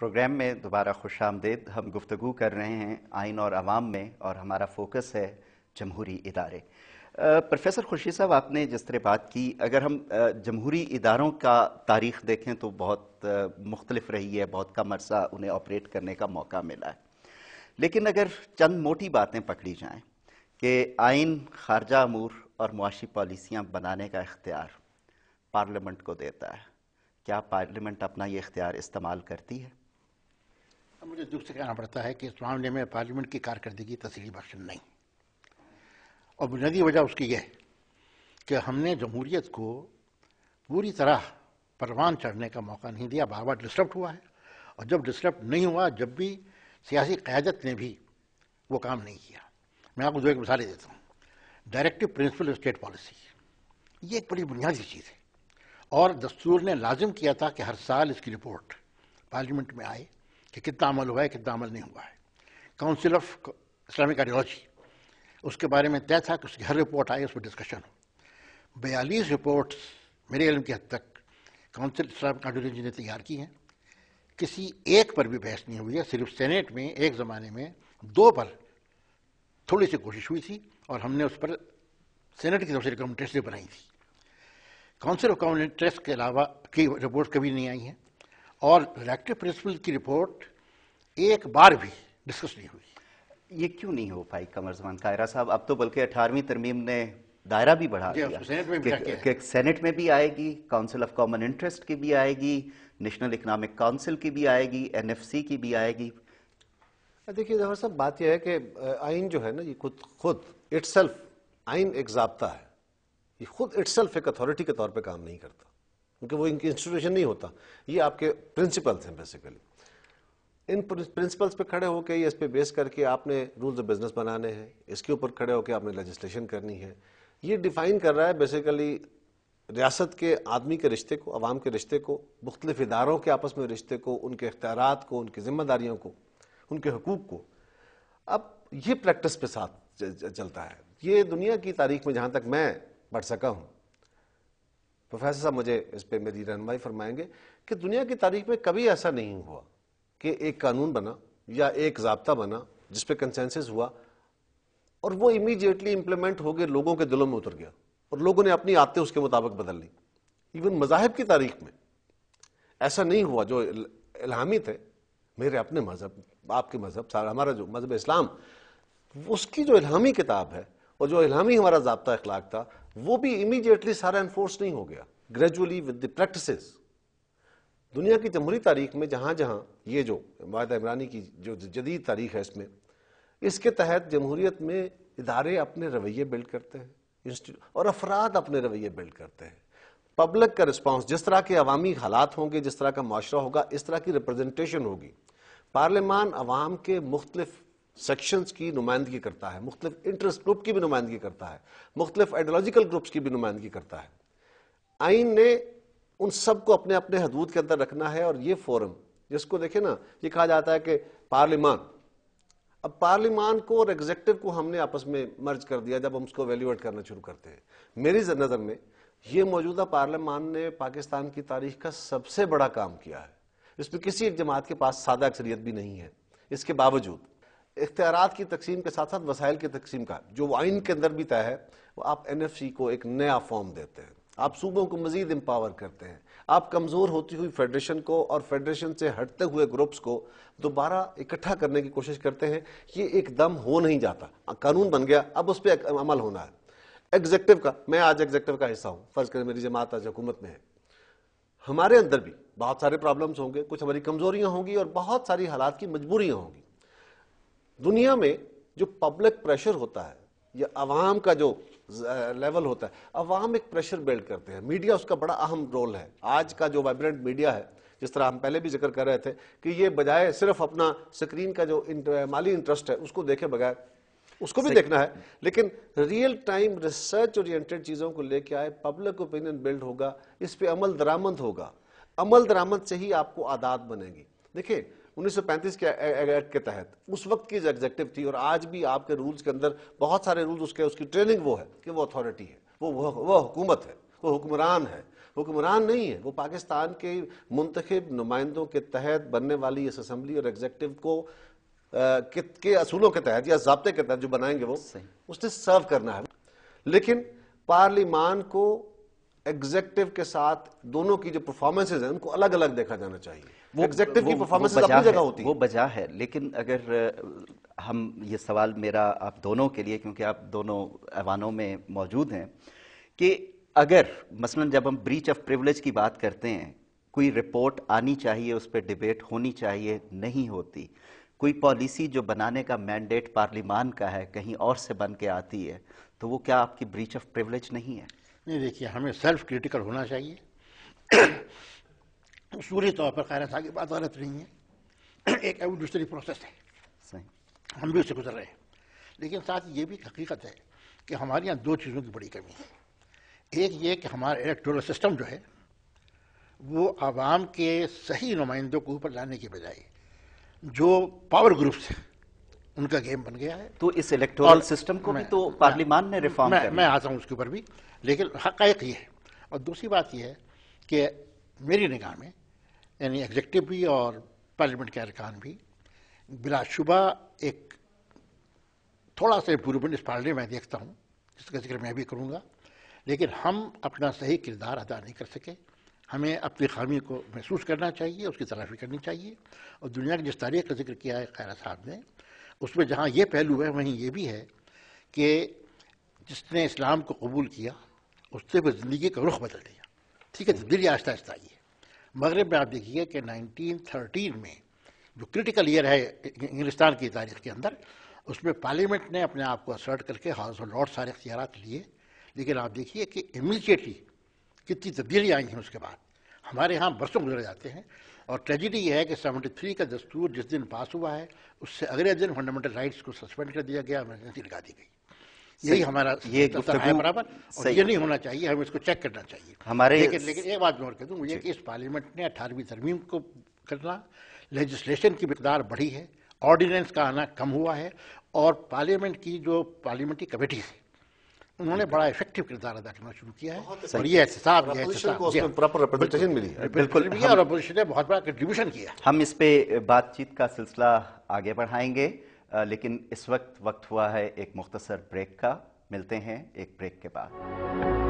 Programme میں دوبارہ خوش آمدید. ہم گفتگو کر رہے ہیں آئین اور عوام میں، اور ہمارا فوکس ہے جمہوری ادارے. پروفیسر خورشید صاحب، آپ نے جس طرح بات کی، اگر ہم جمہوری اداروں کا تاریخ دیکھیں تو بہت مختلف رہی ہے، بہت کم عرصہ انہیں آپریٹ کرنے کا موقع ملا ہے. لیکن اگر چند موٹی باتیں پکڑی جائیں کہ آئین، خارجہ امور اور معاشی پالیسیاں بنانے کا اختیار پارلیمنٹ کو دیتا ہے، کیا پارلیمنٹ اپنا یہ اختیار استعمال کرتی ہے؟ مجھے دکھ سے کہنا پڑتا ہے کہ اس معاملے میں پارلیمنٹ کی کارکردگی تسلی بخش نہیں، اور بنیادی وجہ اس کی یہ ہے کہ ہم نے جمہوریت کو پوری طرح پروان چڑھنے کا موقع نہیں دیا. بار بار ڈسٹرپٹ ہوا ہے، اور جب ڈسٹرپٹ نہیں ہوا، جب بھی سیاسی قیادت نے بھی وہ کام نہیں کیا. میں آپ کو دو ایک مثالیں دیتا ہوں. Directive principle of state policy, یہ ایک بڑی بنیادی چیز ہے، اور دستور نے لازم کیا تھا کہ ہر سال اس کی رپورٹ پارلیمنٹ میں آئے کہ کتنا عمل ہوا ہے، کتنا عمل نہیں ہوا ہے. کاؤنسل آف اسلامک آئیڈیالوجی، اس کے بارے میں طے تھا کہ اس کی ہر رپورٹ آئے، اس پر ڈسکشن ہو. 42 رپورٹس میرے علم کی حد تک کاؤنسل اسلامک آئیڈیالوجی نے تیار کی ہیں. کسی ایک پر بھی بحث نہیں ہوئی ہے. صرف سینیٹ میں ایک زمانے میں 2 پر تھوڑی سی کوشش ہوئی تھی، اور ہم نے اس پر سینیٹ کی طرف سے ریکمنڈیشن بنائی تھی. کاؤنسل آف کامن انٹرسٹ کے علاوہ کی رپورٹ کبھی نہیں آئی ہیں، اور ڈائریکٹو پرنسپل کی رپورٹ ایک بار بھی ڈسکس نہیں ہوئی. یہ کیوں نہیں ہو پائی قمر زمان قاہرہ صاحب؟ اب تو بلکہ 18ویں ترمیم نے دائرہ بھی بڑھا دیا سینیٹ میں بھی کہ سینیٹ میں بھی آئے گی، کاؤنسل آف کامن انٹرسٹ کی بھی آئے گی، نیشنل اکنامک کاؤنسل کی بھی آئے گی، NFC کی بھی آئے گی. دیکھیے ظفر صاحب، بات یہ ہے کہ آئین جو ہے نا، یہ خود اٹ سیلف آئین ایک ضابطہ ہے. یہ خود اٹ سیلف ایک اتھارٹی کے طور پہ کام نہیں کرتا، کیونکہ وہ انسٹیٹیوشن نہیں ہوتا. یہ آپ کے پرنسپلس ہیں بیسیکلی. ان پرنسپلس پہ کھڑے ہو کے، اس پہ بیس کر کے آپ نے رولز آف بزنس بنانے ہیں. اس کے اوپر کھڑے ہو کے آپ نے لیجسلیشن کرنی ہے. یہ ڈیفائن کر رہا ہے بیسیکلی ریاست کے آدمی کے رشتے کو، عوام کے رشتے کو، مختلف اداروں کے آپس میں رشتے کو، ان کے اختیارات کو، ان کی ذمہ داریوں کو، ان کے حقوق کو. اب یہ پریکٹس پہ ساتھ چلتا ہے. یہ دنیا کی تاریخ میں جہاں تک میں پڑھ سکا ہوں، پروفیسر صاحب مجھے اس پہ میری رہنمائی فرمائیں گے، کہ دنیا کی تاریخ میں کبھی ایسا نہیں ہوا کہ ایک قانون بنا یا ایک ضابطہ بنا جس پہ کنسنسس ہوا اور وہ امیڈیٹلی امپلیمنٹ ہو گئے، لوگوں کے دلوں میں اتر گیا اور لوگوں نے اپنی عادتیں اس کے مطابق بدل لی. ایون مذاہب کی تاریخ میں ایسا نہیں ہوا. جو الہامی تھے، میرے اپنے مذہب، آپ کے مذہب، ہمارا جو مذہب اسلام، اس کی جو الہامی کتاب ہے اور جو الہامی ہمارا ضابطہ اخلاق تھا، وہ بھی امیڈیٹلی سارا انفورس نہیں ہو گیا. Gradually with the practices. دنیا کی جمہوری تاریخ میں جہاں جہاں یہ جو معاہدہ عمرانی کی جو جدید تاریخ ہے، اس کے تحت جمہوریت میں ادارے اپنے رویے بلڈ کرتے ہیں، اور افراد اپنے رویے بلڈ کرتے ہیں. پبلک کا رسپانس، جس طرح کے عوامی حالات ہوں گے، جس طرح کا معاشرہ ہوگا، اس طرح کی ریپرزنٹیشن ہوگی. پارلیمان عوام کے مختلف سیکشنز کی نمائندگی کرتا ہے، مختلف انٹرسٹ گروپ کی بھی نمائندگی کرتا ہے، مختلف آئیڈیالوجیکل گروپس کی بھی نمائندگی کرتا ہے. آئین نے ان سب کو اپنے اپنے حدود کے اندر رکھنا ہے. اور یہ فورم، جس کو دیکھیں نا، یہ کہا جاتا ہے کہ پارلیمان، اب پارلیمان کو اور ایگزیکٹو کو ہم نے آپس میں مرج کر دیا جب ہم اس کو ایویلیویٹ کرنا شروع کرتے ہیں. میری نظر میں یہ موجودہ پارلیمان نے پاکستان کی تاریخ کا سب سے بڑا کام کیا ہے. اس میں کسی ایک جماعت کے پاس سادہ اکثریت بھی نہیں ہے. اس کے باوجود اختیارات کی تقسیم کے ساتھ ساتھ وسائل کی تقسیم کا جو آئین کے اندر بھی طے ہے، وہ آپ NFC کو ایک نیا فارم دیتے ہیں. آپ صوبوں کو مزید امپاور کرتے ہیں. آپ کمزور ہوتی ہوئی فیڈریشن کو اور فیڈریشن سے ہٹتے ہوئے گروپس کو دوبارہ اکٹھا کرنے کی کوشش کرتے ہیں. یہ ایک دم ہو نہیں جاتا. قانون بن گیا، اب اس پہ عمل ہونا ہے. ایگزیکٹو کا، میں آج ایگزیکٹو کا حصہ ہوں، فرض کریں میری جماعت آج حکومت میں ہے. ہمارے اندر بھی بہت سارے پرابلمز ہوں گے، کچھ ہماری کمزوریاں ہوں گی اور بہت ساری حالات کی مجبوریاں ہوں گی. دنیا میں جو پبلک پریشر ہوتا ہے یا عوام کا جو لیول ہوتا ہے، عوام ایک پریشر بیلڈ کرتے ہیں. میڈیا اس کا بڑا اہم رول ہے. آج کا جو وائبرنٹ میڈیا ہے، جس طرح ہم پہلے بھی ذکر کر رہے تھے کہ یہ بجائے صرف اپنا سکرین کا جو مالی انٹرسٹ ہے اس کو دیکھے بغیر، اس کو بھی دیکھنا ہے، لیکن ریئل ٹائم ریسرچ اورینٹڈ چیزوں کو لے کے آئے، پبلک اوپینین بلڈ ہوگا، اس پہ عمل درآمد ہوگا. عمل درآمد سے ہی آپ کو عادات بنے گی. دیکھیں 1935 کے ایکٹ کے تحت اس وقت کی جو ایگزیکٹو تھی، اور آج بھی آپ کے رولز کے اندر بہت سارے رولز، اس کی ٹریننگ وہ ہے کہ وہ اتھارٹی ہے، وہ حکومت ہے، وہ حکمران ہے. حکمران نہیں ہے، وہ پاکستان کے منتخب نمائندوں کے تحت بننے والی اس اسمبلی اور ایگزیکٹو کو کے اصولوں کے تحت یا ضابطے کے تحت جو بنائیں گے وہ اس نے سرو کرنا ہے. لیکن پارلیمان کو ایگزیکٹو کے ساتھ دونوں کی جو پرفارمنسز ہیں ان کو الگ الگ دیکھا جانا چاہیے. ایگزیکٹو کی پرفارمنسز اپنی جگہ ہوتی ہے، وہ بجا ہے. لیکن اگر ہم یہ سوال میرا آپ دونوں کے لیے، کیونکہ آپ دونوں ایوانوں میں موجود ہیں، کہ اگر مثلا جب ہم بریچ آف پریولیج کی بات کرتے ہیں، کوئی رپورٹ آنی چاہیے، اس پہ ڈیبیٹ ہونی چاہیے، نہیں ہوتی، کوئی پالیسی جو بنانے کا مینڈیٹ پارلیمان کا ہے کہیں اور سے بن کے آتی ہے، تو وہ کیا آپ کی بریچ آف پریولیج نہیں ہے؟ نہیں، دیکھیے ہمیں سیلف کریٹیکل ہونا چاہیے. اصولی طور پر خیر صاحب کی بات غلط نہیں ہے، ایک ایوولوشنری پروسیس ہے، صحیح. ہم بھی اس سے گزر رہے ہیں. لیکن ساتھ یہ بھی حقیقت ہے کہ ہمارے یہاں دو چیزوں کی بڑی کمی ہے. ایک یہ کہ ہمارا الیکٹورل سسٹم جو ہے وہ عوام کے صحیح نمائندوں کو اوپر لانے کے بجائے جو پاور گروپس ہیں ان کا گیم بن گیا ہے. تو اس الیکٹورل سسٹم کو بھی تو پارلیمان نے ریفارم کرنا ہے. میں آتا ہوں اس کے اوپر بھی، لیکن حقائق یہ ہے. اور دوسری بات یہ ہے کہ میری نگاہ میں یعنی ایگزیکٹو بھی اور پارلیمنٹ کے ارکان بھی بلا شبہ ایک تھوڑا سا امپرومنٹ اس پارلیمنٹ میں دیکھتا ہوں، جس کا ذکر میں بھی کروں گا. لیکن ہم اپنا صحیح کردار ادا نہیں کر سکے. ہمیں اپنی خامی کو محسوس کرنا چاہیے، اس کی تلافی کرنی چاہیے. اور دنیا کی جس تاریخ کا ذکر کیا ہے خیرہ صاحب نے، اس میں جہاں یہ پہلو ہے وہیں یہ بھی ہے کہ جس نے اسلام کو قبول کیا اس سے وہ زندگی کا رخ بدل دیا. ٹھیک ہے، تبدیلی آہستہ آہستہ آئی ہے. مغرب میں آپ دیکھیے کہ 1913 میں جو کرٹیکل ایئر ہے انگلستان کی تاریخ کے اندر، اس میں پارلیمنٹ نے اپنے آپ کو اسرٹ کر کے ہاؤس آف لارڈ سارے اختیارات لیے. لیکن آپ دیکھیے کہ امیڈیٹلی کتنی تبدیلی آئی ہیں اس کے بعد. ہمارے ہاں برسوں گزر جاتے ہیں. اور ٹریجڈی یہ ہے کہ 73 کا دستور جس دن پاس ہوا ہے اس سے اگلے دن فنڈامنٹل رائٹس کو سسپینڈ کر دیا گیا، ایمرجنسی لگا دی گئی. یہی ہمارا یہ ہے برابر، اور یہ نہیں ہونا چاہیے. ہمیں اس کو چیک کرنا چاہیے. لیکن ایک بات میں اور کہہ دوں، مجھے کہ اس پارلیمنٹ نے 18ویں ترمیم کو کرنا، لیجسلیشن کی مقدار بڑھی ہے، آرڈیننس کا آنا کم ہوا ہے، اور پارلیمنٹ کی جو پارلیمنٹری کمیٹی ہے انہوں نے بڑا افیکٹو کردار ادا کرنا شروع کیا ہے. اور یہ احتساب کو اس میں پراپر ریپرزنٹیشن ملی ہے. بالکل، اور اپوزیشن نے بہت بڑا کنٹریبیوشن کیا. ہم اس پہ بات چیت کا سلسلہ آگے بڑھائیں گے، لیکن اس وقت ہوا ہے ایک مختصر بریک کا. ملتے ہیں ایک بریک کے بعد.